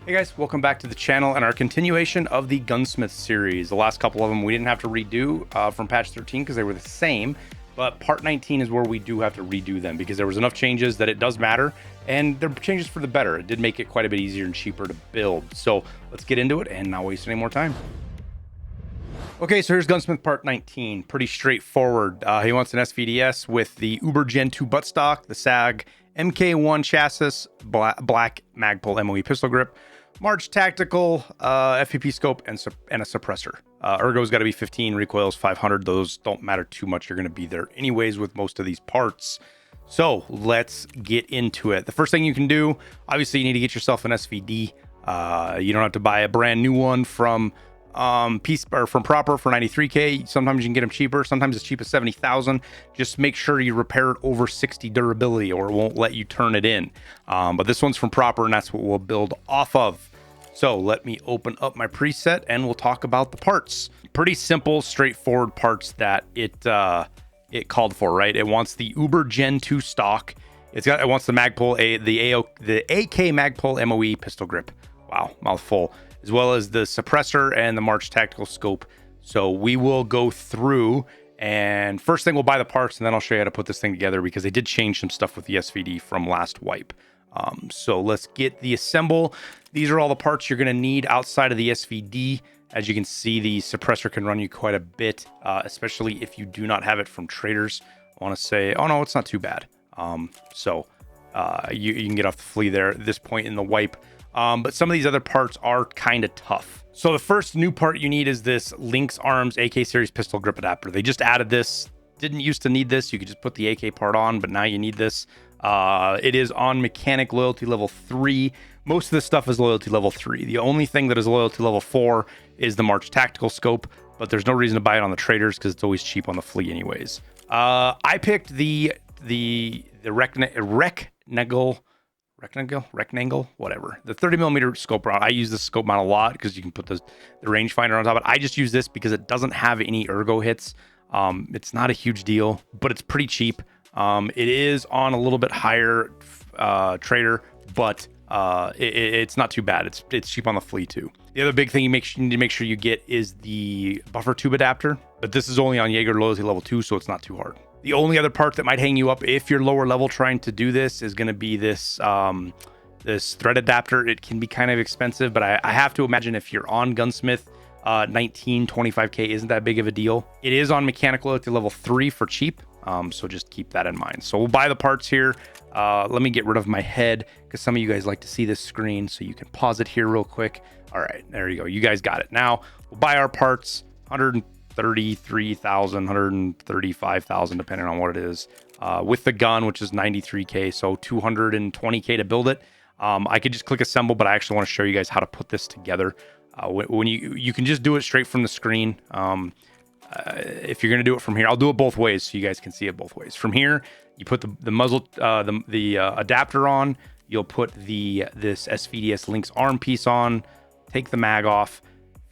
Hey guys, welcome back to the channel and our continuation of the Gunsmith series. The last couple of them we didn't have to redo from patch 13 because they were the same, but part 19 is where we do have to redo them because there was enough changes that it does matter, and they're changes for the better. It did make it quite a bit easier and cheaper to build. So let's get into it and not waste any more time. Okay, so here's Gunsmith part 19. Pretty straightforward. He wants an SVDS with the Uber Gen 2 buttstock, the SAG MK1 chassis, black Magpul MOE pistol grip, March tactical, FPP scope, and a suppressor. Ergo's got to be 15, recoil's 500. Those don't matter too much. You're going to be there anyways with most of these parts. So let's get into it. The first thing you can do, obviously, you need to get yourself an SVD. You don't have to buy a brand new one from from Proper for 93k. Sometimes you can get them cheaper, sometimes as cheap as 70,000. Just make sure you repair it over 60 durability or it won't let you turn it in. But this one's from Proper and that's what we'll build off of. So let me open up my preset and we'll talk about the parts. Pretty simple, straightforward parts that it called for, right? It wants the Uber Gen 2 stock. It wants the Magpul, the AK Magpul MOE pistol grip. Wow, mouthful. As well as the suppressor and the March tactical scope. So we will go through, and first thing we'll buy the parts, and then I'll show you how to put this thing together because they did change some stuff with the SVD from last wipe. So let's get the assemble. These are all the parts you're going to need outside of the SVD. As you can see, the suppressor can run you quite a bit, especially if you do not have it from traders. I want to say, oh no, it's not too bad. You can get off the flea there at this point in the wipe. But some of these other parts are kind of tough. So the first new part you need is this Lynx Arms AK series pistol grip adapter. They just added this. Didn't used to need this. You could just put the AK part on, but now you need this. It is on mechanic loyalty level 3. Most of this stuff is loyalty level 3. The only thing that is loyalty level 4 is the March tactical scope, but there's no reason to buy it on the traders because it's always cheap on the flea anyways. I picked the rectangle, whatever. The 30mm scope round. I use this scope mount a lot because you can put the rangefinder on top of it. I just use this because it doesn't have any ergo hits. It's not a huge deal, but it's pretty cheap. It is on a little bit higher trader, but it's not too bad. It's cheap on the flea too. The other big thing you need to make sure you get is the buffer tube adapter, but this is only on Jaeger loyalty level 2, so it's not too hard. The only other part that might hang you up if you're lower level trying to do this is going to be this this thread adapter. It can be kind of expensive, but I have to imagine if you're on Gunsmith, 25k isn't that big of a deal. It is on mechanical loyalty level 3 for cheap, so just keep that in mind. So we'll buy the parts here. Let me get rid of my head because some of you guys like to see this screen, so you can pause it here real quick. All right, there you go. You guys got it. Now we'll buy our parts. 133,000, 135,000, depending on what it is, with the gun, which is 93k, so 220k to build it. I could just click assemble, but I actually want to show you guys how to put this together. When you can just do it straight from the screen. If you're going to do it from here, I'll do it both ways so you guys can see it both ways. From here, you put the muzzle, the adapter on. You'll put this SVDS Lynx arm piece on. Take the mag off.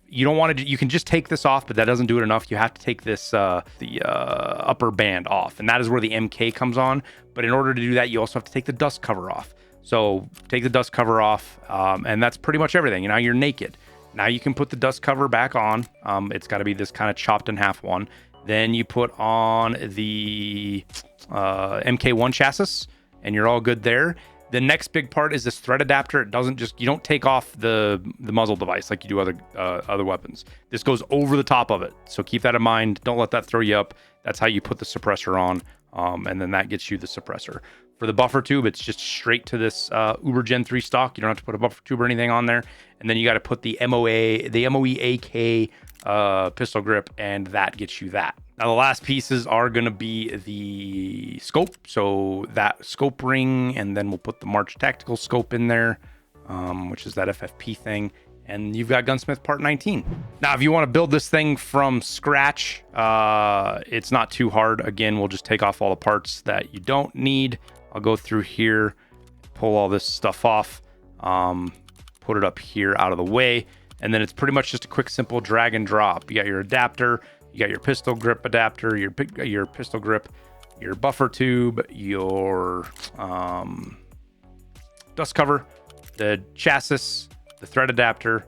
You don't want to. You can just take this off, but that doesn't do it enough. You have to take this the upper band off, and that is where the MK comes on. But in order to do that, you also have to take the dust cover off. So take the dust cover off, and that's pretty much everything. Now you're naked. Now you can put the dust cover back on. It's got to be this kind of chopped in half one. Then you put on the MK1 chassis, and you're all good there. The next big part is this thread adapter. It doesn't you don't take off the muzzle device like you do other weapons. This goes over the top of it. So keep that in mind. Don't let that throw you up. That's how you put the suppressor on. And then that gets you the suppressor. For the buffer tube, it's just straight to this Uber Gen 3 stock. You don't have to put a buffer tube or anything on there. And then you got to put the MOE AK pistol grip, and that gets you that. Now the last pieces are going to be the scope. So that scope ring, and then we'll put the March tactical scope in there, which is that FFP thing. And you've got Gunsmith part 19. Now, if you want to build this thing from scratch, it's not too hard. Again, we'll just take off all the parts that you don't need. I'll go through here, pull all this stuff off, put it up here out of the way. And then it's pretty much just a quick, simple drag and drop. You got your adapter, you got your pistol grip adapter, your pistol grip, your buffer tube, your dust cover, the chassis, the thread adapter.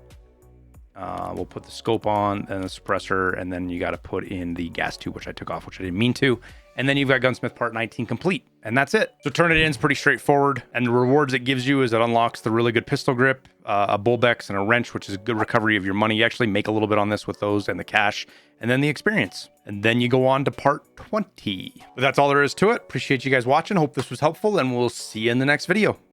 We'll put the scope on and the suppressor, and then you got to put in the gas tube, which I took off, which I didn't mean to. And then you've got Gunsmith Part 19 complete, and that's it. So turn it in is pretty straightforward, and the rewards it gives you is it unlocks the really good pistol grip, a bullbex, and a wrench, which is good recovery of your money. You actually make a little bit on this with those and the cash, and then the experience. And then you go on to Part 20. But that's all there is to it. Appreciate you guys watching. Hope this was helpful, and we'll see you in the next video.